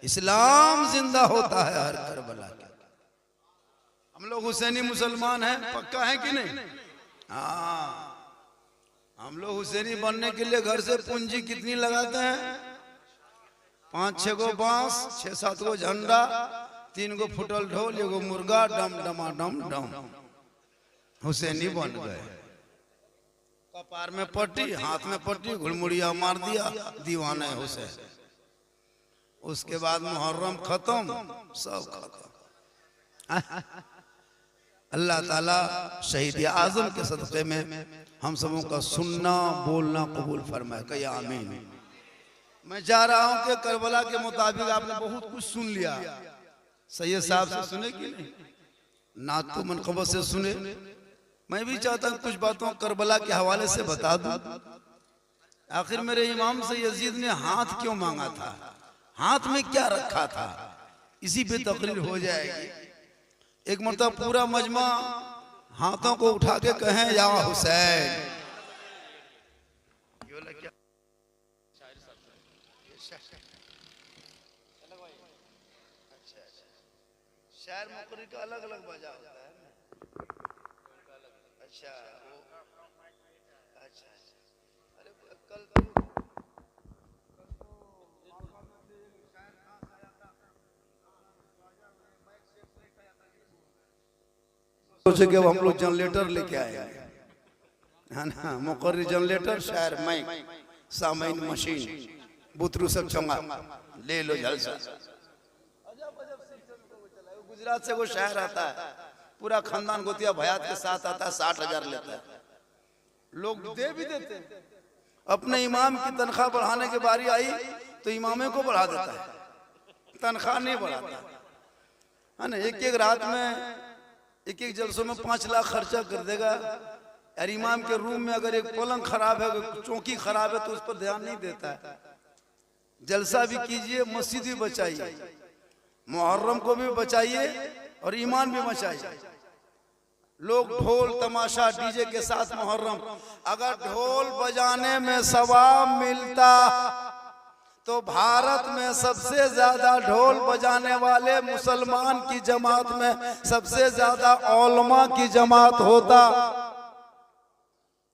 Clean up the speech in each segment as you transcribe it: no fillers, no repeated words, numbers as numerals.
इस्लाम जिंदा होता है हर करबला के। हम लोग हुसैनी मुसलमान हैं, पक्का है कि नहीं? हाँ, हम लोग हुसैनी बनने के लिए घर से पूंजी कितनी लगाते हैं? 5-6 गो बांस, 6-7 गो झंडा, 3 गो फुटल ढोल, 1 गो मुर्गा, डम डमा डम डम, हुसैनी बन गए। कपार में पट्टी, हाथ में पट्टी, घुड़मुड़िया मार दिया, दीवाना हुसैन। उसके बाद मुहर्रम खत्म, सब खत्म। अल्लाह ताला शहीद आजम के सदक़े में हम सबों का सुनना बोलना कबूल फरमाए, कहिए आमीन। मैं जा रहा हूं कि करबला के मुताबिक आपने बहुत कुछ सुन लिया। सैयद साहब से सुने कि नहीं, नात तो मनक़बत से सुने। मैं भी चाहता हूं कुछ बातों करबला के हवाले से बता दूं। आखिर मेरे इमाम से यजीद ने हाथ क्यों मांगा था, हाथ में क्या रखा था, इसी पे तकरीर हो जाएगी। एक मरतबा पूरा मजमा हाथों को उठा के कहें या हुसैन। शायर मुकर्री का अलग अलग बजा होता है। अच्छा अच्छा, अरे कल सोचे कि हम लोग जनरेटर लेके आए है ना, मुकर्री जनरेटर, शायर माइक, सामाइन मशीन, बुतरू सब चंगा ले लो जलसा। गुजरात से वो शायर आता है, पूरा खानदान गोतिया भयात के साथ आता है, 60,000 लेता है। लोग दे भी देते हैं। अपने इमाम की तनख्वाह बढ़ाने की बारी आई तो इमामे को बढ़ा देता है, तनख्वाह नहीं बढ़ाता है ना। एक रात में एक जलसों में 5 लाख खर्चा कर देगा। यार इमाम के रूम में अगर एक पलंग खराब है, चौकी खराब है, तो उस पर ध्यान नहीं देता है। जलसा भी कीजिए, मस्जिद भी बचाइए, मुहर्रम को भी बचाइए और ईमान भी बचाइए। लोग ढोल तमाशा डीजे के साथ मुहर्रम, अगर ढोल बजाने में सवाब मिलता तो भारत में सबसे ज्यादा ढोल बजाने वाले मुसलमान की जमात में सबसे ज्यादा उलमा की जमात होता।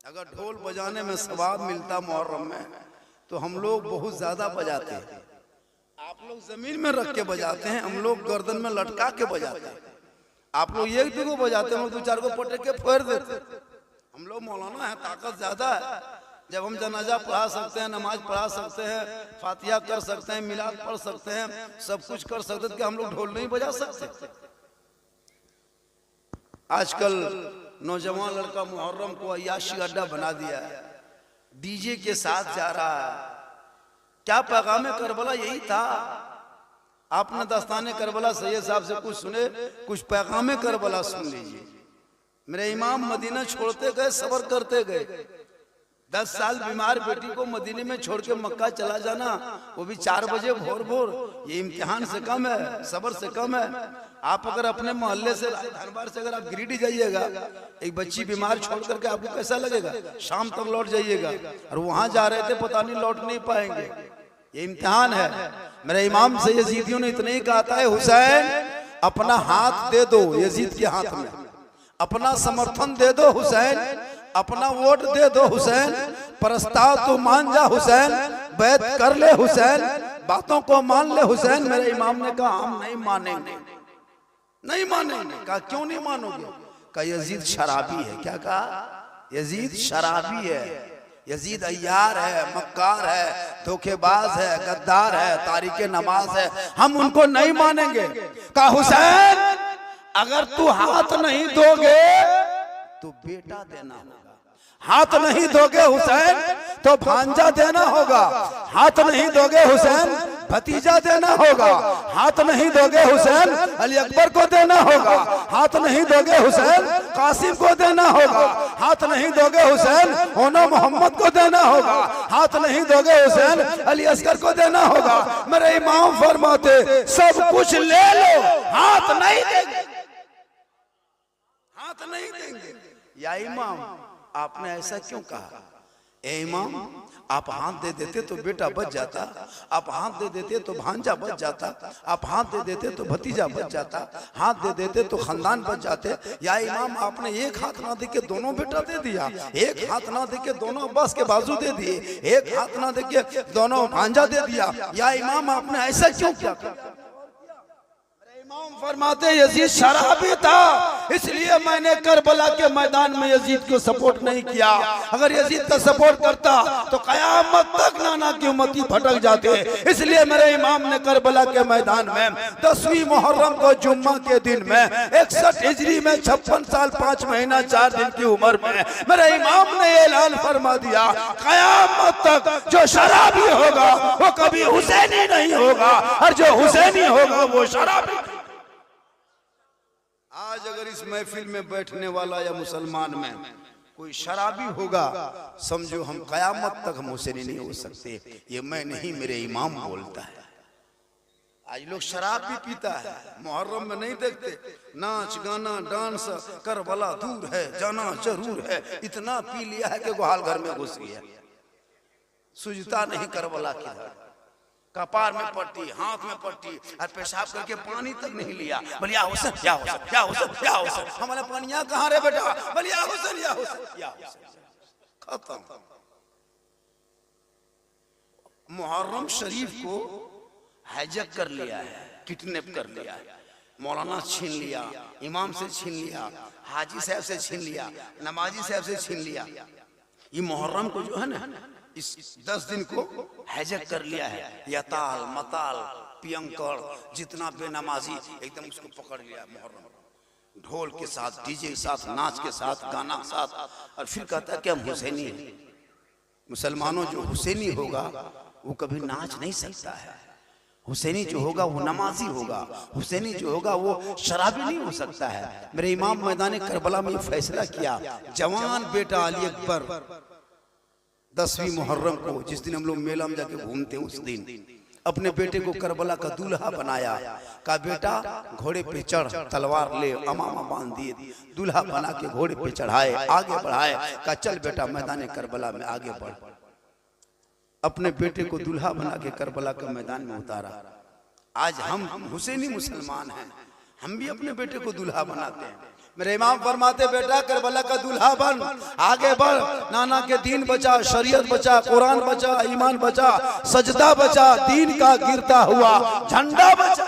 अगर ढोल बजाने में सवाब मिलता मुहर्रम में, तो हम लोग बहुत ज्यादा बजाते हैं। आप लोग जमीन में रख के बजाते हैं, हम लोग गर्दन में लटका के बजाते हैं। आप लोग 1-2 को बजाते हैं, 2-4 को पटके फोड़ देते। हम लोग मौलाना है, ताकत ज्यादा है। जब हम जनाजा पढ़ा सकते हैं, नमाज पढ़ा सकते हैं, फातिहा कर सकते हैं, मिलाद पढ़ सकते हैं, सब कुछ कर सकते हैं, कि हम लोग ढोल नहीं बजा सकते? आजकल नौजवान लड़का मुहर्रम को अय्याशी अड्डा बना दिया है, डीजे के साथ जा रहा है। क्या पैगाम करबला यही था? आपने दस्ताने करबला सैयद साहब से कुछ सुने, कुछ पैगाम करबला सुन लीजिए। मेरे इमाम मदीना छोड़ते गए, सबर करते गए। 10 साल बीमार बेटी को मदीने में छोड़ के मक्का चला जाना, वो भी 4 बजे भोर, ये इम्तिहान से कम है, सबर से कम है। आप अगर अपने मोहल्ले से, धनबाद से अगर आप गिरिडीह जाइएगा, एक बच्ची बीमार छोड़ करके, आपको कैसा लगेगा? शाम तक लौट जाइएगा, और वहां जा रहे थे, पता नहीं लौट नहीं पाएंगे। ये इम्तिहान है। मेरे इमाम से यजीदियों ने इतना ही कहा था, हुसैन अपना हाथ दे दो यजीद के हाथ में, अपना समर्थन दे दो हुसैन, अपना वोट दे दो हुसैन, प्रस्ताव तो मान जा हुसैन, बैत कर ले हुसैन, बातों को मान ले हुसैन। मेरे इमाम ने कहा हम नहीं मानेंगे, नहीं मानेंगे। कहा क्यों नहीं मानोगे? कहा यजीद शराबी है। क्या कहा? यजीद शराबी है, यजीद अय्यार है, मक्कार है, धोखेबाज है, गद्दार है, तारीके नमाज है, हम उनको नहीं मानेंगे। कहा हुसैन अगर तू हाथ नहीं दोगे तो बेटा देना होगा, हाथ नहीं दोगे हुसैन तो भांजा देना होगा, हाथ नहीं दोगे हुसैन भतीजा देना होगा, हाथ नहीं दोगे हुसैन अली अकबर को देना होगा, हाथ नहीं दोगे हुसैन कासिम को देना होगा, हाथ नहीं दोगे हुसैन होना मोहम्मद को देना होगा, हाथ नहीं दोगे हुसैन अली असगर को देना होगा। मेरे इमाम फरमाते सब कुछ ले लो, हाथ नहीं देंगे, हाथ नहीं देंगे। या इमाम आपने ऐसा क्यों कहा? ए इमाम, आप हाथ दे देते तो बेटा बच जाता, आप हाथ दे देते तो भांजा बच जाता, आप हाथ दे देते तो भतीजा बच जाता, हाथ दे देते तो खानदान बच जाते। या इमाम, आपने एक हाथ ना दे के दोनों बेटा दे दिया, एक हाथ ना दे के दोनों अब्बास के बाजू दे दिए, एक हाथ ना दे के दोनों भांजा दे दिया। या इमाम, आपने ऐसा क्यों किया? इमाम फरमाते यजीद शराबी था, इसलिए मैंने करबला के मैदान में यजीद को सपोर्ट नहीं किया। अगर यजीद का सपोर्ट करता तो कयामत तक नाना की उम्मती भटक जाते। इसलिए मेरे इमाम ने करबला के मैदान में 10वीं मुहर्रम को जुम्मा के दिन में 61 हिजरी में 56 साल 5 महीना 4 दिन की उम्र में मेरे इमाम ने ऐलान फरमा दिया, कयामत तक जो शराबी होगा वो कभी हुसैनी नहीं होगा, और जो हुसैनी होगा वो शराबी। आज अगर इस महफिल में बैठने वाला या मुसलमान में कोई शराबी होगा, समझो हम कयामत तक हम हुसैनी नहीं हो सकते। ये मैं नहीं, मेरे इमाम बोलता है। आज लोग शराब भी पीता है, मुहर्रम में नहीं देखते, नाच गाना डांस, करबला दूर है जाना जरूर है, इतना पी लिया है कि गोहाल घर में घुस गया, सुझता नहीं करबला की। कपार में पट्टी, हाथ में पट्टी, और पेशाब करके पानी तक नहीं लिया। बोलिया हुसैन या हुसैन या हुसैन या हुसैन, हमारा पानिया कहाँ रे बेटा? बोलिया हुसैन या हुसैन या हुसैन। खत्म। मुहर्रम शरीफ को हाईजैक कर लिया है, किडनैप कर लिया है, मौलाना छीन लिया, इमाम से छीन लिया, हाजी साहब से छीन लिया, नमाजी साहब से छीन लिया। ये मुहर्रम को जो है ना, इस 10 दिन को हाईजैक कर लिया है। यताल मताल पियंकड़ जितना बेनमाजी एकदम उसको पकड़ लिया मुहर्रम, ढोल के साथ, डीजे के साथ, नाच के साथ, गाना के साथ, और फिर कहता है कि हम हुसैनी हैं। मुसलमानों, जो हुसैनी होगा वो कभी नाच नहीं सकता है, हुसैनी जो होगा वो नमाजी होगा, हुसैनी जो होगा वो शराबी नहीं हो सकता है। मेरे इमाम मैदान करबला में फैसला किया, जवान बेटा अली अकबर 10वीं मुहर्रम को, जिस दिन हम लोग मेला में जाके घूमते हैं, उस दिन अपने बेटे को करबला का दूल्हा बनाया। का बेटा घोड़े पे चढ़, तलवार ले, अमामा बांध दिए, दूल्हा बना के घोड़े पे चढ़ाए, आगे बढ़ाए। का चल बेटा मैदान करबला में आगे बढ़। अपने बेटे को दूल्हा बना के करबला के मैदान में उतारा। आज हम हुसैनी मुसलमान हैं, हम भी अपने बेटे को दूल्हा बनाते हैं। मेरे इमाम फरमाते, बेटा करबला का दूल्हा बन, आगे बढ़, नाना के दीन बचा, शरीयत बचा, कुरान बचा, ईमान बचा, सजदा बचा, दीन का गिरता हुआ झंडा बचा।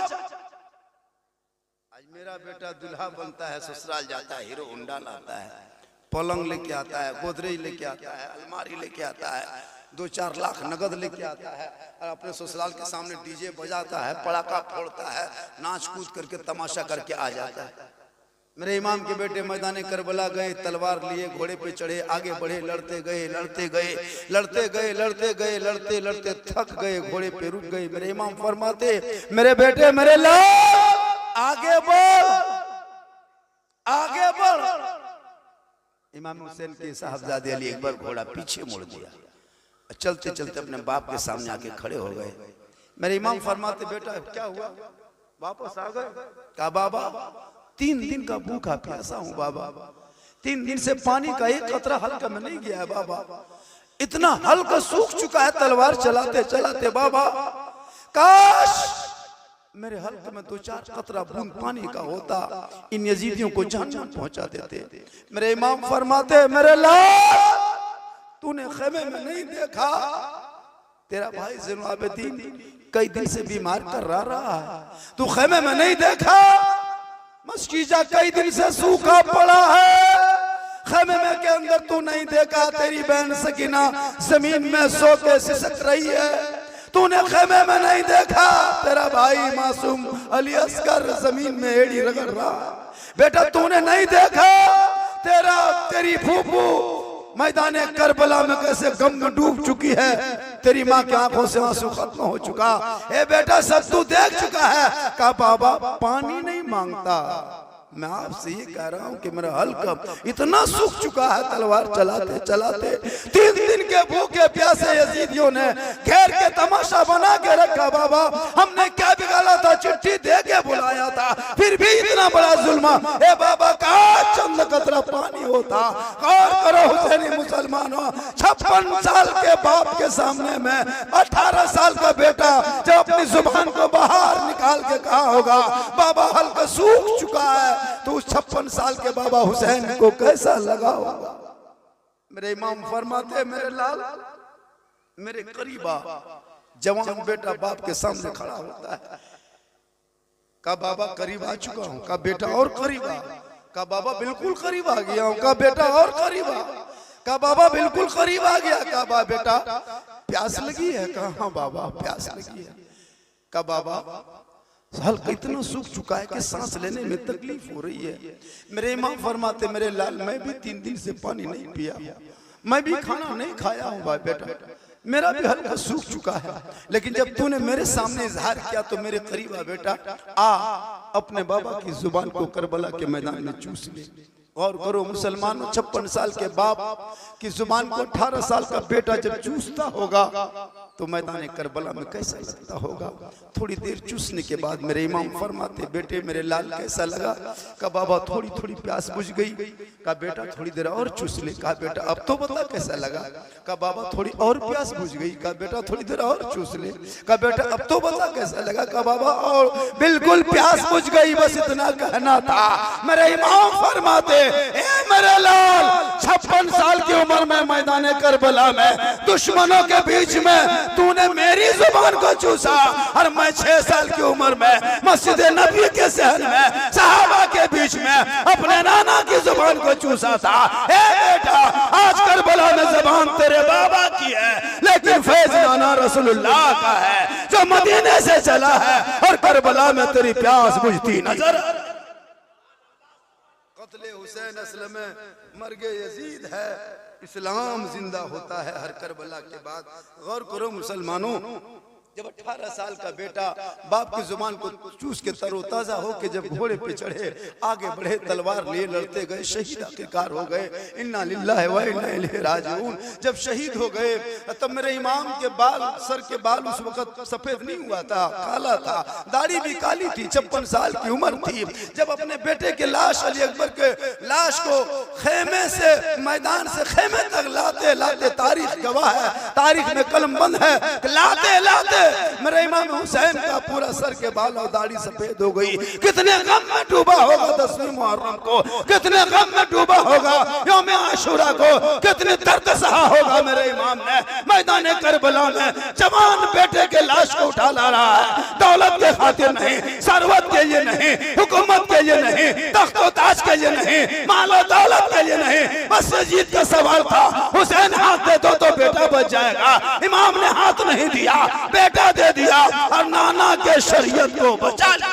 आज मेरा बेटा दूल्हा बनता है, ससुराल जाता है, हीरो होंडा लाता है, पलंग लेके आता है, गोदरेज लेके आता है, अलमारी लेके आता है, 2-4 लाख नगद लेके आता है, और अपने ससुराल के सामने डीजे बजाता है, पड़ाका फोड़ता है, नाच कूद करके तमाशा करके आ जाता है। मेरे इमाम के बेटे मैदान करबला गए, तलवार लिए, घोड़े पे चढ़े, आगे बढ़े, लड़ते गए लड़ते गए लड़ते गए लड़ते गए लड़ते लड़ते थक गए, घोड़े पे रुक गए। मेरे इमाम फरमाते, मेरे बेटे मेरे लाल, आगे बढ़ आगे बढ़। इमाम हुसैन के साहबजादे अली अकबर घोड़ा पीछे मोड़ दिया, चलते चलते अपने बाप के सामने आके खड़े हो गए। मेरे इमाम फरमाते, बेटा क्या हुआ, वापस आ गए? कहा बाबा 3 दिन का भूखा प्यासा हूँ बाबा, 3 दिन से पानी का एक कतरा हल्का में नहीं गया है बाबा, इतना हल्का सूख चुका है तलवार चलाते चलाते बाबा, काश मेरे हल्के में 2-4 कतरा बूंद पानी का होता, इन यजीदियों को जहन्नम पहुंचा देते। मेरे इमाम फरमाते, मेरे लाल तूने खेमे में नहीं देखा, तेरा भाई ज़ैनुल आबिदीन कई दिन से बीमार कर रहा है, तू खेमे में नहीं देखा, मस्कीजा कई दिन से सूखा पड़ा है, खेमे में के अंदर तू नहीं देखा, तेरी बहन सकीना जमीन में सो के सिसक रही है, तूने खेमे में नहीं देखा, तेरा भाई मासूम अली असगर जमीन में एड़ी रगड़ रहा, बेटा तूने नहीं देखा, तेरी फूफू मैदान करबला में कैसे गम में डूब चुकी है, तेरी माँ की आंखों से आंसू खत्म हो चुका, ए बेटा सब तू देख चुका है। कहा बाबा पानी नहीं मांगता, मैं आपसे ये कह रहा हूँ कि मेरा हल्का इतना सूख चुका है तलवार चलाते चलाते, 3 दिन के भूखे प्यासे यजीदियों ने घेर के तमाशा बना के रखा। बाबा हमने क्या बिगाड़ा था, चिट्ठी दे के बुलाया था, फिर भी इतना बड़ा जुल्म। ए बाबा का चंद कतरा तरह पानी होता। गौर करो हुसैनी मुसलमानों, 56 साल के बाप के सामने में 18 साल का बेटा जब अपनी जुबान को बाहर निकाल के कहा होगा बाबा हल्का सूख चुका है, तो उस 56 साल के बाबा हुसैन को कैसा लगा होगा। मेरे इमाम फरमाते मेरे लाल मेरे करीबा जवान बेटा बाप के सामने खड़ा होता है, का बाबा करीब आ चुका हूँ, का बेटा और करीब आ, का बाबा बिल्कुल करीब आ गया हूँ, का बेटा और करीब आ, का बाबा बिल्कुल करीब आ गया, का बा बेटा प्यास लगी है, का हाँ बाबा प्यास लगी है, का बाबा हल्का इतना सूख चुका है कि सांस लेने में तकलीफ हो रही है। मेरे इमाम फरमाते मेरे लाल मैं भी 3 दिन से पानी नहीं पिया, मैं भी खाना नहीं खाया हूँ भाई बेटा, मेरा भी हल्का सूख चुका है, लेकिन जब तूने मेरे सामने इजहार किया तो मेरे करीब आ बेटा, आ अपने बाबा की जुबान को करबला के मैदान में चूस ले। और करो मुसलमानों, 56 साल के बाप की जुबान को 18 साल का बेटा जब चूसता होगा तो मैदान करबला में कैसा लगता होगा। थोड़ी देर चूसने के बाद मेरे इमाम फरमाते बेटे मेरे लाल कैसा लगा, का बाबा थोड़ी थोड़ी प्यास बुझ गई, का बेटा थोड़ी देर और चूस ले, का बेटा अब तो बता कैसा लगा, का बाबा थोड़ी और प्यास बुझ गई, का बेटा थोड़ी देर और चूस ले, का बेटा अब तो बता कैसा लगा, का बाबा और बिल्कुल प्यास बुझ गई, बस इतना कहना था। मेरे इमाम फरमाते ए मेरे लाल 56 साल की उम्र में मैदान करबला में दुश्मनों के बीच में तूने मेरी जुबान को चूसा, और मैं 6 साल की उम्र में मस्जिद नबी के सहन में सहाबा के बीच में अपने नाना की जुबान को चूसा था। ए बेटा आज करबला में जुबान तेरे बाबा की है, लेकिन फैज नाना रसूलुल्लाह का है जो मदीने से चला है, और करबला में तेरी प्यास बुझती नजर। कत्ले हुसैन असल में मर्गे यजीद है, इस्लाम जिंदा होता है हर करबला के बाद। गौर करो मुसलमानों, जब 18 साल का बेटा बाप की जुबान को चूस के तरोताजा हो के जब घोड़े पे चढ़े आगे बढ़े, तलवार लिए लड़ते गए, शहीद आखिरकार हो गए, इन्ना लिल्लाहि व इन्ना इलैहि राजिऊन। जब शहीद हो गए तब मेरे इमाम के बाल, सर के बाल उस वक्त सफेद नहीं हुआ था, काला था, दाढ़ी भी काली थी, 56 साल की उम्र थी। जब अपने बेटे के लाश, अली अकबर के लाश को खेमे से मैदान से खेमे तक लाते लाते, तारीख गवाह है, तारीख में कलम बंद है, लाते लाते मेरे इमाम हुसैन का पूरा सर के बाल और दाढ़ी सफेद हो गई। कितने गम में डूबा होगा 10वीं मुहर्रम को, कितने गम में डूबा होगा यौम आशूरा को, कितने दर्द सहा होगा मेरे इमाम ने मैदान करबला में। जवान बेटे के लाश को उठा ला रहा है, दौलत के खातिर नहीं, सरवत के लिए नहीं, हुकूमत के लिए नहीं, तख्त व ताज के लिए नहीं, माल और दौलत के लिए नहीं, बस जीत का सवाल था। हुसैन हाथ दे दो तो बेटा बच जाएगा, इमाम ने हाथ नहीं दिया, बेटा दे दिया और नाना के शरीयत को बचा लिया।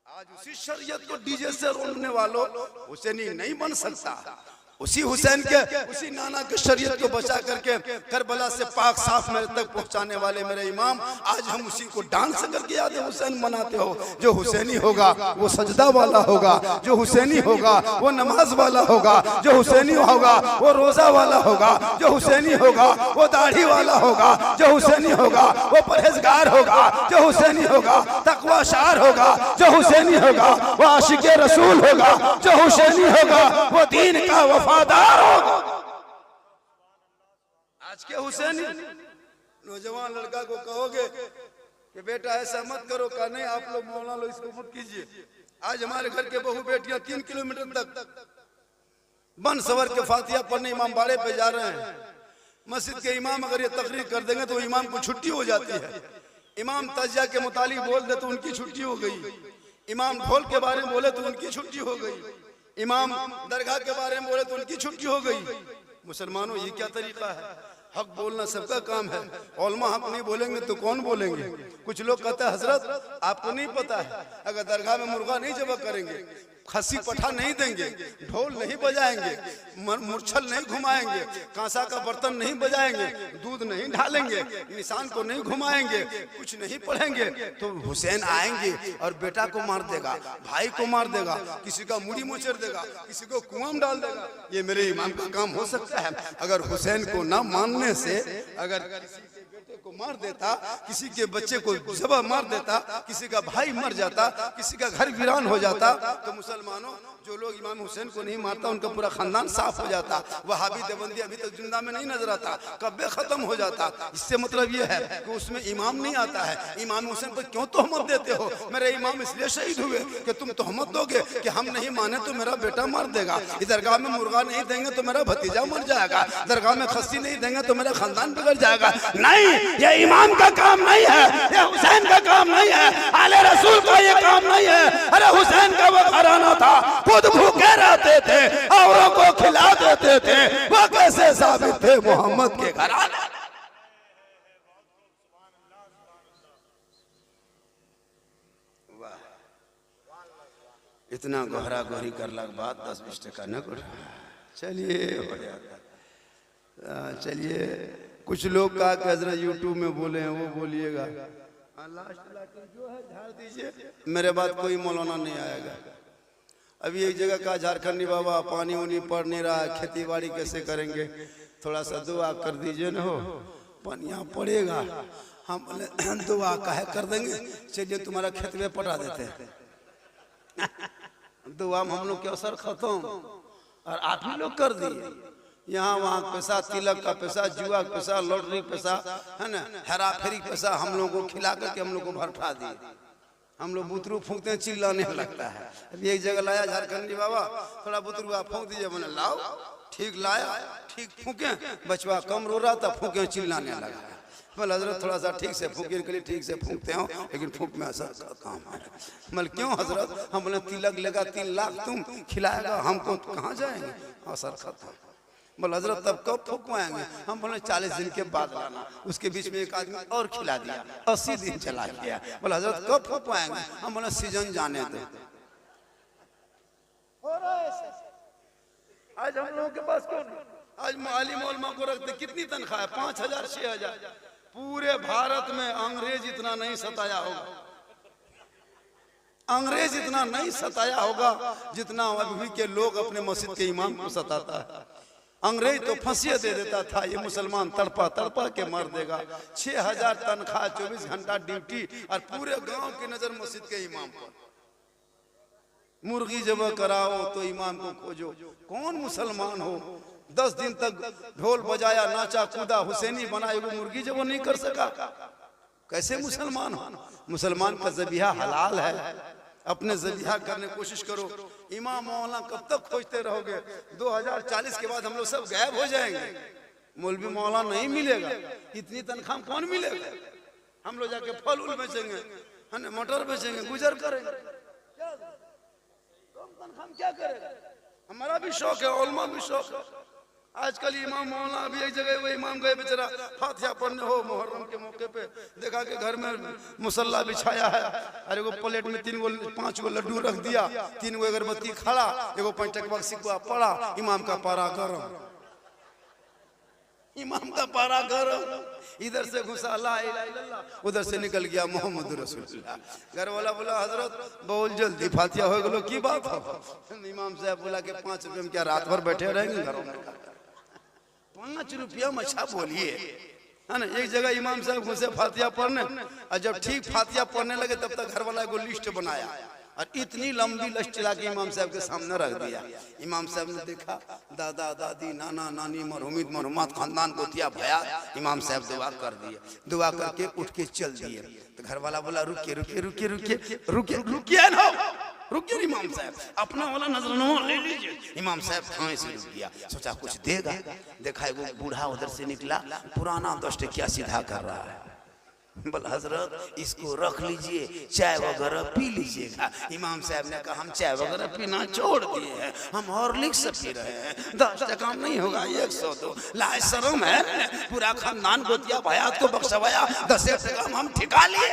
आज उसी शरीयत को डीजे से रोकने वालों हुसैनी नहीं बन सकता। उसी हुसैन के, उसी नाना के शरीयत को बचा करके करबला से पाक साफ मेरे तक पहुंचाने वाले मेरे इमाम, आज हम उसी को डांस करके याद हुसैन मनाते हो। जो हुसैनी होगा वो सजदा वाला होगा, जो हुसैनी होगा वो नमाज वाला होगा, जो हुसैनी होगा वो रोजा वाला होगा, जो हुसैनी होगा वो दाढ़ी वाला होगा, जो हुसैनी होगा वो परहेजगार होगा, जो हुसैनी होगा तकवाशार होगा, जो हुसैनी होगा वो आशिक रसूल होगा, जो हुसैनी होगा वो दीन का वफादार होगा। आज के हुसैनी नौजवान लड़का को कहोगे कि बेटा ऐसा मत करो, का नहीं आप लोग मौला लो, इसको मत कीजिए। आज हमारे घर के बहू बेटियां 3 किलोमीटर तक बन सवर के फातिहा पढ़ने इमाम बाड़े पे जा रहे हैं। मस्जिद के इमाम अगर ये तकरीर कर देंगे तो इमाम को छुट्टी हो जाती है। इमाम तजिया के मुतालिक बोल दे तो उनकी छुट्टी हो गई, इमाम ढोल के बारे में बोले तो उनकी छुट्टी हो गई, इमाम दरगाह के बारे में बोले तो उनकी छुट्टी हो गई। मुसलमानों ये क्या तरीका है? हक बोलना सबका काम है, उलमा हक नहीं बोलेंगे तो कौन बोलेंगे? कुछ लोग कहते हैं हजरत आपको नहीं पता है, अगर दरगाह में मुर्गा नहीं जबा करेंगे, खसी पठा नहीं देंगे, ढोल नहीं बजाएंगे, मूर्छल नहीं घुमाएंगे, कांसा का बर्तन नहीं बजाएंगे, दूध नहीं ढालेंगे, निशान को नहीं घुमाएंगे, कुछ नहीं पढ़ेंगे, तो हुसैन आएंगे और बेटा को मार देगा, भाई को मार देगा, किसी का मुड़ी मोचर देगा, किसी को कुआं में डाल देगा। ये मेरे इमाम का काम हो सकता है? अगर हुसैन को ना मानने से, अगर किसी के बेटे को को मार देता, किसी के बच्चे को जबा मार देता, किसी का भाई मर जाता, किसी का घर वीरान हो जाता, तो मुसलमानों जो लोग इमाम हुसैन को नहीं मारता उनका पूरा खानदान साफ हो जाता। वहाबी देवबंदी अभी तक जिंदा में नहीं नजर आता, कब्बे खत्म हो जाता। इससे मतलब ये है कि उसमें इमाम नहीं आता है। इमाम हुसैन पर क्यों तोहमत देते हो? मेरे इमाम इसलिए शहीद हुए कि तुम तोहमत दोगे कि हम नहीं माने तो मेरा बेटा मार देगा, दरगाह में मुर्गा नहीं देंगे तो मेरा भतीजा मर जाएगा, दरगाह में खस्सी नहीं देंगे तो मेरा खानदान बिगड़ जाएगा। नहीं, ये इमाम का काम नहीं है, ये हुसैन का काम नहीं है, आले रसूल का ये काम नहीं है। अरे हुसैन का वो घराना था, खुद भूखे रहते थे, औरों को खिला देते थे, वो कैसे साबित थे मोहम्मद के घराने? इतना गहरा गोहरी करला के बाद 10-20 टका न कर। चलिए हो जाता। चलिए कुछ लोग का हजरत यूट्यूब में बोले हैं वो बोलिएगा, जो है झाड़ दीजिए, मेरे बात कोई मौलाना नहीं आएगा। अभी एक जगह का झारखंडी बाबा पानी उनी पड़ नहीं रहा है, खेती बाड़ी कैसे करेंगे, थोड़ा सा दुआ कर दीजिए न हो, पानी यहाँ पड़ेगा। हम बोले दुआ काहे कर देंगे, चलिए तुम्हारा खेत में पटा देते हैं। दुआ में हम लोग के असर खत्म, और आप ही लोग कर दिए। यहाँ वहाँ पैसा, तिलक का पैसा, जुआ का पैसा, लॉटरी पैसा है ना, हेरा फेरी पैसा हम लोगों को खिला करके हम लोग को भरठा दिए। हम लोग बुतरू फूंकते हैं, चिल्लाने लगता है। अभी एक जगह लाया झारखंडी बाबा, थोड़ा बुतरू आप फूंक दीजिए, मैंने लाओ, ठीक लाया, ठीक फूके, बचवा कम रो रहा था, फूके चिल्लाने लगा। बोल हजरत थोड़ा सा ठीक से फूकने के लिए ठीक से फूकते हो, लेकिन फूक में असर का काम है। बोल क्यों हजरत? हम बोले तिलक लेगा 3 लाख तुम खिलाएगा, हमको कहाँ जाएंगे, असर खत्म। बोल हजरत तब कब फूकवाएंगे? हम बोले 40 दिन के बाद लाना। उसके बीच में एक आदमी और खिला दिया, 80 दिन चला गया। बोल हजरत कब फूकवाएंगे? हम बोले सीजन जाने दो। आज हम लोगों के पास कौन? आज मालिम उलमा को रखते, कितनी तनख्वाह है? 5,000 6,000। पूरे भारत में अंग्रेज इतना नहीं सताया होगा, अंग्रेज इतना नहीं सताया होगा जितना अभी के लोग अपने मस्जिद के इमाम को सताता है। अंग्रेज तो फांसी दे देता था, ये मुसलमान तड़पा तड़पा के मर देगा। 6,000 तनख्वाह, 24 घंटा ड्यूटी, और पूरे गांव की नजर मस्जिद के इमाम पर। मुर्गी जब कराओ तो इमाम को खोजो। कौन मुसलमान हो 10 दिन तक ढोल बजाया, नाचा कूदा, हुसैनी बना, वो मुर्गी जब वो नहीं कर सका, कैसे मुसलमान हो? मुसलमान का ज़बीहा हलाल है, अपने ज़बीहा करने की कोशिश करो। इमाम मौलाना कब तक खोजते रहोगे? 2040 के बाद हम लोग सब गायब हो जाएंगे, मौलवी मौलाना नहीं मिलेगा। इतनी तनख्वाह कौन मिलेगा? हम लोग जाके फल उल बेचेंगे, है ना, मटर बेचेंगे, गुजर करेंगे। तनख्वाह क्या करेगा? हमारा भी शौक है, उलमा भी शौक है। आजकल इमाम मौलाना अभी एक जगह वो इमाम गए बेचारा फातिहा पढ़ने हो मुहर्रम के मौके पे, देखा कि घर में मुसल्ला बिछाया है, अरे वो प्लेट में 5 गो लड्डू रख दिया, 3 गो अगरबत्ती खड़ा, एगो 5 टकवा सिक्का पड़ा, इमाम का पारा गरम, इमाम का पारा गरम। इधर से घुसा ला इलाहा इल्लल्लाह, उधर से निकल गया मोहम्मद रसूलुल्लाह। घर वाला बोला हजरत बहुत जल्दी फातिहा हो गलो, की बात हो? इमाम साहब बोला कि 5 रुपये में क्या रात भर बैठे रहेंगे घरों में? 5 रुपया में अच्छा बोलिए, है ना। एक जगह इमाम साहब घुसे फातिहा पढ़ने, और जब ठीक फातिहा पढ़ने लगे तब तक घर वाला को लिस्ट बनाया, और इतनी लंबी लिस्ट चला के इमाम साहब के सामने रख दिया। इमाम साहब ने देखा, दादा दादी नाना नानी मरहुमीत मरहुमात खानदान को दिया भया। इमाम साहब दुआ कर दिए, दुआ करके उठ के चल दिए। तो घर वाला बोला रुकिए रुकिए रुकिए रुकिए रुकिए रुकिए ना, रुकिए इमाम साहब, अपना वाला नजराना ले लीजिए। इमाम साहब थाने से रुक गया, सोचा कुछ देगा। देखा वो बूढ़ा उधर से निकला, पुराना 10 टकिया सीधा कर रहा है। बोला हजरत इसको रख लीजिए, चाय वगैरह पी लीजिएगा। इमाम साहब ने कहा हम चाय वगैरह पीना छोड़ दिए हैं, हम हॉर्लिक्स पी रहे हैं, 10 टका नहीं होगा 102। लाज शर्म है, पूरा खानदान गोतिया भयात को बख्शवाया, 10 टका हम ठिका लिए,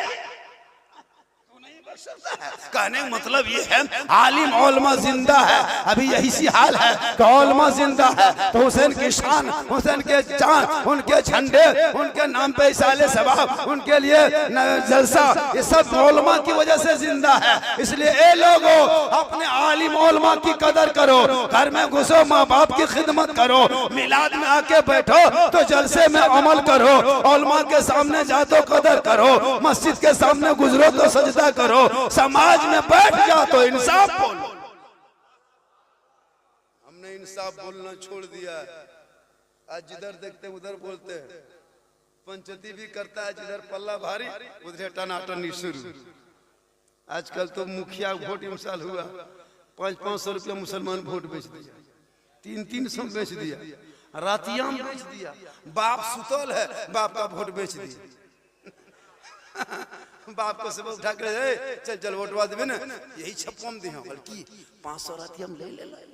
कहने का मतलब ये है आलिम उलमा जिंदा है, अभी यही सी हाल है कि उलमा जिंदा है तो हुसैन की शान, हुसैन के जान, उनके झंडे, उनके नाम पे इसाले सवाब, उनके लिए जलसा, ये सब उलमा की वजह से जिंदा है। इसलिए ए लोगों अपने आलिम उलमा की कदर करो, घर में घुसो माँ बाप की खिदमत करो, मिलाद में आके बैठो तो जलसे में अमल करो, उलमा के सामने जा तो कदर करो, मस्जिद के सामने गुजरो तो सजदा करो, समाज में बैठ जाओ तो इंसाफ बोलो। हमने इंसाफ बोलना छोड़ दिया है, आज जिधर देखते उधर बोलते हैं, पंचती भी करता है जिधर पल्ला भारी उधर टनाटनी शुरू। आजकल तो मुखिया वोट इमसाल हुआ, 500-500 रुपया मुसलमान वोट बेच दिया, 300-300 बेच दिया, रातियां बेच दिया, बाप सुतल है बाप का वोट बेच दिया। बाप को सुबह उठा कर चल चल वोटवा देवे ना, यही छप्पम दी बल्कि 500 रातियां ले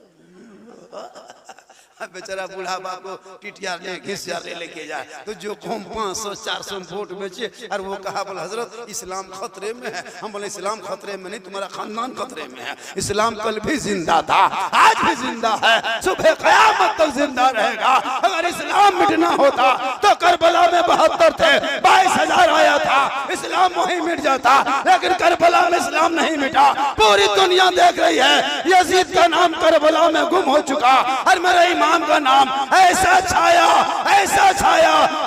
बेचारा बूढ़ा बाप को टिटियार ले घिसियार ले लेके जाए तो जो कौन 500-400 वोट बेचे और वो कहा बोले हजरत इस्लाम खतरे में है। हम बोले इस्लाम खतरे में नहीं, तुम्हारा खानदान खतरे में है। इस्लाम कल भी जिंदा था, आज भी जिंदा है, सुबह क़यामत तक जिंदा रहेगा। अगर इस्लाम मिटना होता तो करबला में 72 थे, 22,000 आया था, इस्लाम वही मिट जाता, लेकिन करबला में इस्लाम नहीं मिटा। पूरी दुनिया देख रही है यजीद का नाम करबला में गुम हो चुका और मेरे इमाम का नाम ऐसा छाया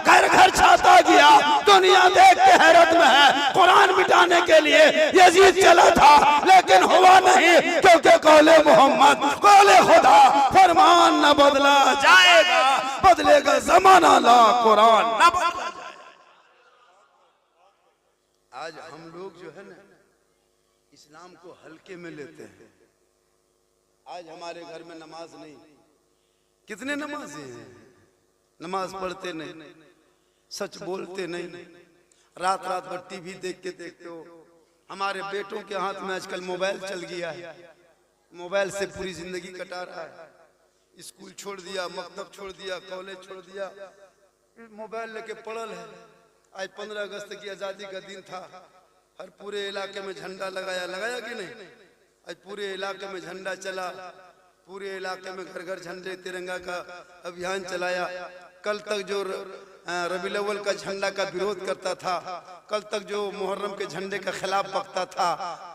घर घर छाता गया, दुनिया देख के हैरत में है। कुरान मिटाने के लिए यजीद चला था लेकिन हुआ नहीं, क्योंकि कौले मोहम्मद कौले खुदा फरमान न बदला जाएगा, बदलेगा जमाना ला कुरान न बदला जाएगा। आज हम लोग जो है ना इस्लाम को हल्के में लेते हैं। आज हमारे घर में नमाज नहीं, कितने नमाजी हैं, नमाज पढ़ते नहीं, सच बोलते नहीं, रात रात भर टीवी देख के देखते हो। हमारे बेटों के हाथ में आजकल मोबाइल चल गया है, मोबाइल से पूरी जिंदगी कटा रहा है। स्कूल छोड़ दिया, मकतब छोड़ दिया, कॉलेज छोड़ दिया, मोबाइल लेके पड़ल है। आज 15 अगस्त की आजादी का दिन था, हर पूरे इलाके में झंडा लगाया कि नहीं? आज पूरे इलाके में झंडा चला, पूरे इलाके में घर घर झंडे तिरंगा का अभियान चलाया। कल तक जो रबीउल अव्वल का झंडा का विरोध करता था, कल तक जो मुहर्रम के झंडे के खिलाफ बकता था,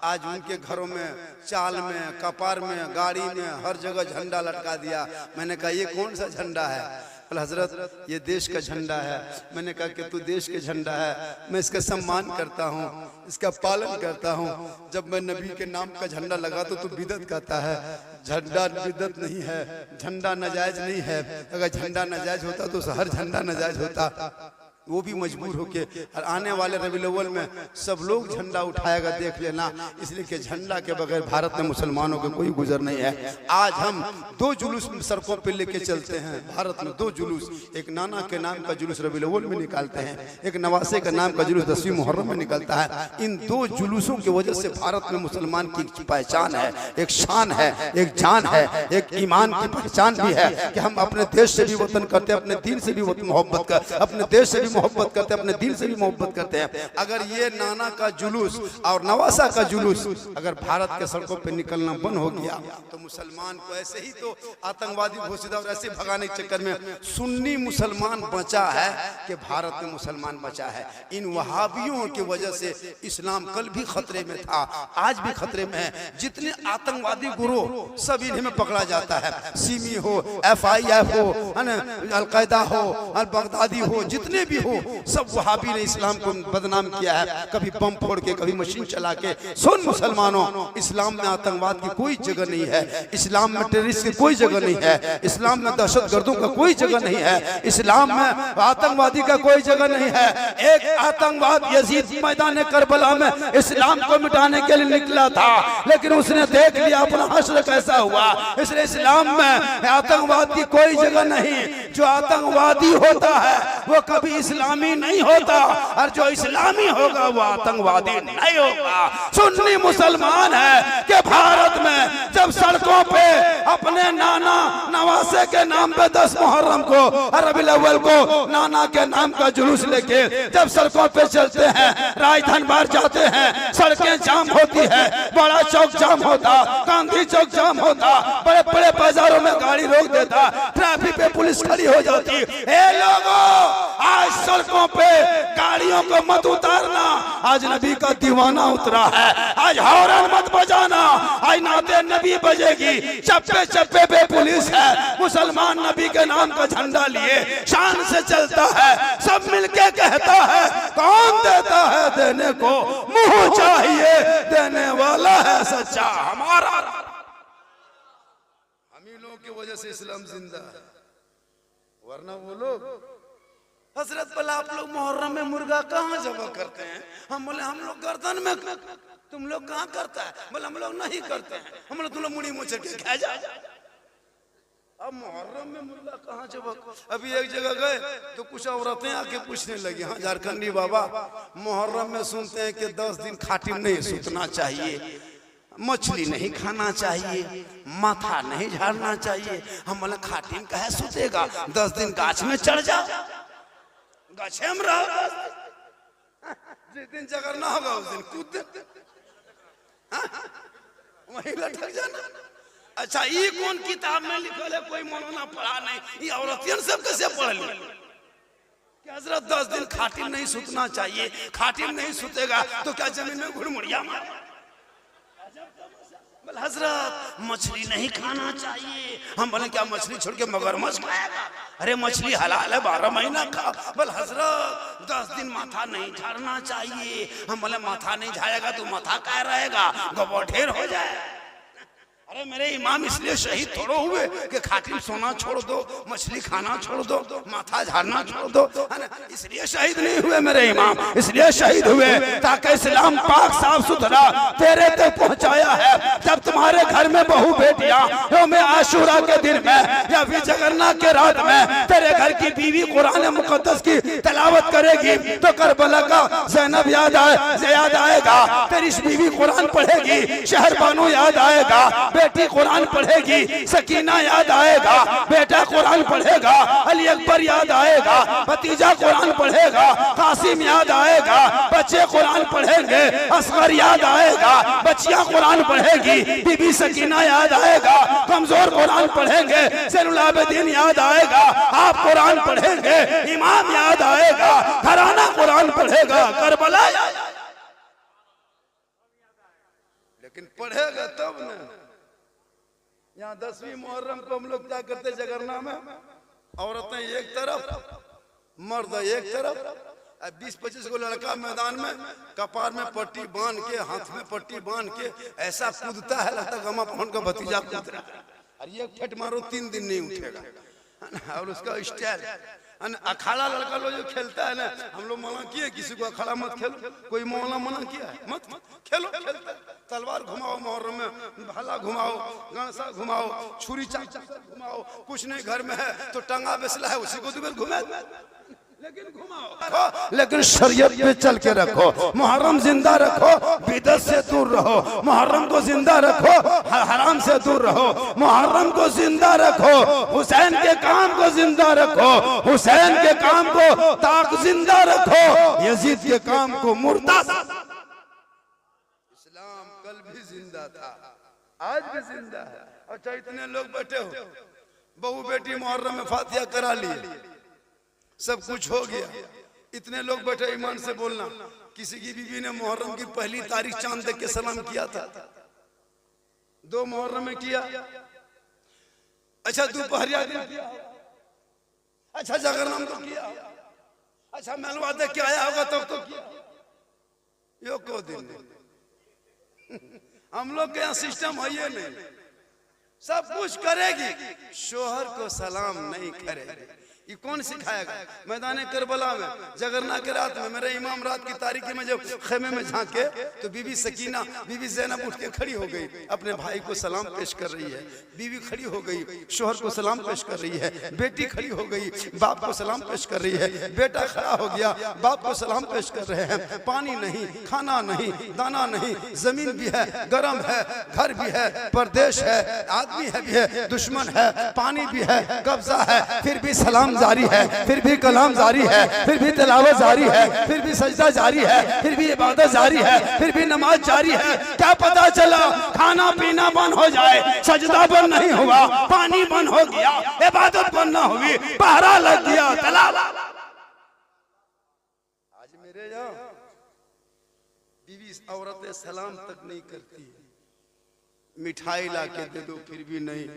आज उनके घरों में, चाल में, कपार में, गाड़ी में, हर जगह झंडा लटका दिया। मैंने कहा ये कौन सा झंडा है? हजरत ये देश का झंडा है। मैंने कहा कि तू देश के झंडा है, मैं इसका सम्मान करता हूँ, इसका पालन करता हूँ। जब मैं नबी के नाम का झंडा लगा तो तू बिदअत कहता है। झंडा बिदअत नहीं है, झंडा नाजायज नहीं है। अगर झंडा नाजायज होता तो हर झंडा नाजायज होता। वो भी मजबूर होके, और आने वाले रबीउल अव्वल में सब लोग झंडा उठाएगा, देख लेना। इसलिए कि झंडा के बगैर भारत में मुसलमानों के कोई गुजर नहीं है। आज हम 2 जुलूस सड़कों पे लेके चलते हैं भारत में, 2 जुलूस। एक नाना के नाम का जुलूस रबीउल अव्वल में निकालते हैं, एक नवासे का नाम का जुलूस 10वीं मुहर्रम में निकलता है। इन 2 जुलूसों की वजह से भारत में मुसलमान की पहचान है, एक शान है, एक जान है, एक ईमान की पहचान भी है कि हम अपने देश से भी वतन करते हैं, अपने दीन से भी मोहब्बत कर, अपने देश से भी मोहब्बत करते हैं, अपने दिल से भी मोहब्बत करते हैं। अगर ये नाना का जुलूस और नवासा का जुलूस अगर भारत के सड़कों पे निकलना बंद हो गया तो मुसलमान को ऐसे ही तो आतंकवादी घोषित और ऐसे भगाने के चक्कर में सुन्नी मुसलमान बचा है कि भारत में मुसलमान बचा है। इन वहाबियों की वजह से इस्लाम कल भी खतरे में था, आज भी खतरे में है। जितने आतंकवादी गुरोह सब इन्हीं में पकड़ा जाता है, सीमी हो, FIF हो, अल-कायदा हो, अल-बगदादी हो, जितने भी हो, सब वहाबी ने इस्लाम को बदनाम किया है। कभी बम फोड़ के, कभी मशीन चला के। सुन मुसलमानों, इस्लाम में आतंकवाद की कोई जगह नहीं है, इस्लाम में टेररिस्ट की कोई जगह नहीं है, इस्लाम में दहशतगर्दों का कोई जगह नहीं है, इस्लाम में आतंकवादी का कोई जगह नहीं है। एक आतंकवाद यजीद मैदान करबला में इस्लाम को मिटाने के लिए निकला था, लेकिन उसने देख लिया अपना हश्र कैसा हुआ। इसलिए इस्लाम में आतंकवाद की कोई जगह नहीं। जो आतंकवादी होता है वो कभी इस्लामी नहीं होता, और जो इस्लामी होगा वो आतंकवादी नहीं होगा। सुन्नी मुसलमान है कि भारत में जब सड़कों पे अपने नाना नवासे के नाम पे 10 मुहर्रम को, रबीउल अव्वल को नाना के नाम का जुलूस लेके जब सड़कों पे चलते हैं, राजधानी बाहर जाते हैं, सड़कें जाम होती है, बड़ा चौक जाम होता, गांधी चौक जाम होता, बड़े बड़े बाजारों में गाड़ी रोक देता, ट्रैफिक पे पुलिस खड़ी हो जाती। ए लोगों, आज सड़कों पे गाड़ियों को मत उतारना, आज नबी का दीवाना उतरा है, आज हॉर्न मत बजाना, आज नाते नबी बजेगी, चप्पे चप्पे पे पुलिस है, मुसलमान नबी के नाम का झंडा लिए शान से चलता है, सब मिलके कहता है कौन देता है देने को मुंह चाहिए, देने वाला है सच्चा हमारा। हम ही लोगों की वजह से इस्लाम जिंदा है, वरना वो लोग हजरत बोला आप लोग मुहर्रम में मुर्गा कहाँ जबा करते हैं? हम बोले हम लोग गर्दन में, तुम लोग कहाँ करता है? बोले हम लोग नहीं करते हैं। हम लोग तुम लोग मुड़ी मुँह के खा जा। अब मुहर्रम में मुर्गा कहाँ जबा? अभी एक जगह गए तो कुछ औरतें आके पूछने लगी, हाँ झारखंडी बाबा मुहर्रम में सुनते हैं कि 10 दिन खाटिम नहीं सूतना चाहिए, मछली नहीं खाना चाहिए, माथा नहीं झाड़ना चाहिए। हम बोले खाटिम कहे सूतेगा, 10 दिन गाछ में चढ़ जा, गाछे में रहो, जिस दिन जगरना होगा उस दिन कूद वहीं लटक जाना। अच्छा ये कौन किताब में लिखल है? कोई मौलाना पढ़ा नहीं, ये औरतियन सब कैसे पढ़ ली कि हजरत 10 दिन खाटिम नहीं सूतना चाहिए, खाटिम नहीं सूतेगा तो क्या जमीन में घुड़मुड़िया मार? हजरत मछली नहीं खाना चाहिए। हम बोले क्या मछली छोड़ के मगरमच्छ खाएगा? अरे मछली हलाल है, 12 महीना खा। बोल हजरत 10 दिन माथा नहीं झाड़ना चाहिए। हम बोले माथा नहीं झाड़ेगा तो माथा क्या रहेगा, गोबर ढेर हो जाए। अरे मेरे इमाम इसलिए शहीद थोड़ो हुए कि खाटिम सोना छोड़ दो, मछली खाना छोड़ दो, माथा झाड़ना छोड़ दो, इसलिए शहीद नहीं हुए मेरे इमाम, इसलिए शहीद हुए ताकि इस्लाम पाक साफ सुथरा तेरे तक पहुंचाया है। जब तुम्हारे घर में बहू बेटियां यौम आशूरा के दिन में या फिर जगरना के रात में तेरे घर की बीवी कुरान मुकद्दस की तिलावत करेगी तो करबला का ज़ैनब याद आएगा, तेरी बीवी कुरान पढ़ेगी शहर बानो याद आएगा, बेटी कुरान पढ़ेगी सकीना याद आएगा, बेटा कुरान पढ़ेगा अली अकबर याद आएगा, भतीजा कुरान पढ़ेगा कासिम याद आएगा, बच्चे कुरान पढ़ेंगे असगर याद आएगा, बच्चियां कुरान पढ़ेगी बीबी सकीना याद आएगा, कमजोर कुरान पढ़ेंगे ज़ैनुल आबिदीन याद आएगा, आप कुरान पढ़ेंगे इमाम याद आएगा, घराना कुरान पढ़ेगा करबला याद। लेकिन पढ़ेगा तब न। यहाँ 10वीं मुहर्रम को हम लोग क्या करते जगरना में, औरतें एक तरफ मर्द एक तरफ, 20-25 को लड़का मैदान में कपार में पट्टी बांध के हाथ में पट्टी बांध के ऐसा कूदता है लगता गमा पहन का भतीजा कूद रहा है, और ये फट मारो 3 दिन नहीं उठेगा। और उसका स्टाइल अखाड़ा लड़का लोग जो खेलता है ना, हम लोग मना किए किसी को अखाड़ा मत खेलो, कोई मौला मना किया है मत खेलो, खेलता तलवार घुमाओ मुहर्रम में, भाला घुमाओ, गांसा घुमाओ, छुरी चाचा घुमाओ, कुछ नहीं घर में है तो टंगा बेसला है उसी को तुम्हें घुमा, लेकिन घुमाओ, लेकिन शरीयत पे चल के रखो, मुहर्रम जिंदा रखो, बिदअत से दूर रहो, मुहर्रम को जिंदा रखो, हराम से दूर रहो, मुहर्रम को जिंदा रखो, हुसैन के काम को जिंदा रखो, हुसैन के काम को ताक जिंदा रखो, यजीद के काम को मुर्दा। इस्लाम कल भी जिंदा था, आज भी जिंदा है। अच्छा इतने लोग बैठे हो, बहू बेटी मुहर्रम में फातिहा करा लिए, सब कुछ हो गया, इतने लोग बैठे ईमान से बोलना, किसी की बीवी ने मुहर्रम की पहली तारीख चांद देख के सलाम किया था, 2 मुहर्रम में किया, अच्छा दोपहरिया दिन किया, अच्छा जगरनाम तो किया, अच्छा मेलवा देख के आया होगा तब तो किया, यो को दिन हम लोग के यहाँ सिस्टम है ये नहीं, सब कुछ करेगी, शोहर को सलाम नहीं करेगी, ये कौन सिखाएगा? मैदान करबला में जगरना के रात में मेरे इमाम रात की तारीकी में जब खेमे में झांके तो बीबी सकीना, बीबी ज़ैनब उठ के खड़ी हो गई, अपने भाई को सलाम पेश कर रही है। बीवी खड़ी हो गई, शोहर को सलाम पेश कर रही है। बेटी खड़ी हो गई, बाप को सलाम पेश कर रही है। बेटा खड़ा हो गया, बाप को सलाम पेश कर रहे हैं। पानी नहीं, खाना नहीं, दाना नहीं, जमीन भी है, गर्म है, घर भी है, परदेश है, आदमी है भी है, दुश्मन है, पानी भी है, कब्जा है, फिर भी सलाम जारी है, फिर भी कलाम जारी है, फिर भी तिलावत जारी है, फिर भी सजदा जारी है, फिर भी इबादत जारी है, फिर भी नमाज जारी है। क्या पता चला खाना पीना बंद हो जाए, सजदा बंद नहीं हुआ, पानी बंद हो गया, इबादत बंद ना हुई, पहरा लग गया, तिलावत। आज मेरे यहाँ बीवी औरतें सलाम तक नहीं करती, मिठाई ला के दे दो फिर भी नहीं,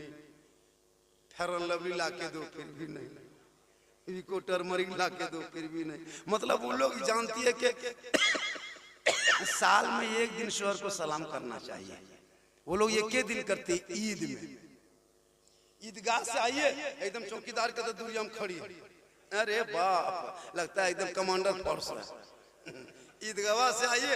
फेयर लवली ला के दो फिर भी नहीं, इको टर्मरिक ला के दो फिर भी नहीं। मतलब वो लोग जानती है कि साल में एक दिन शोहर को सलाम करना चाहिए। वो लोग ये के दिन करते? ईद में। ईदगाह से आइए, एकदम चौकीदार के तो दूरी हम खड़ी, अरे बाप लगता है एकदम कमांडर फोर्स है। ईदगाह से आइए,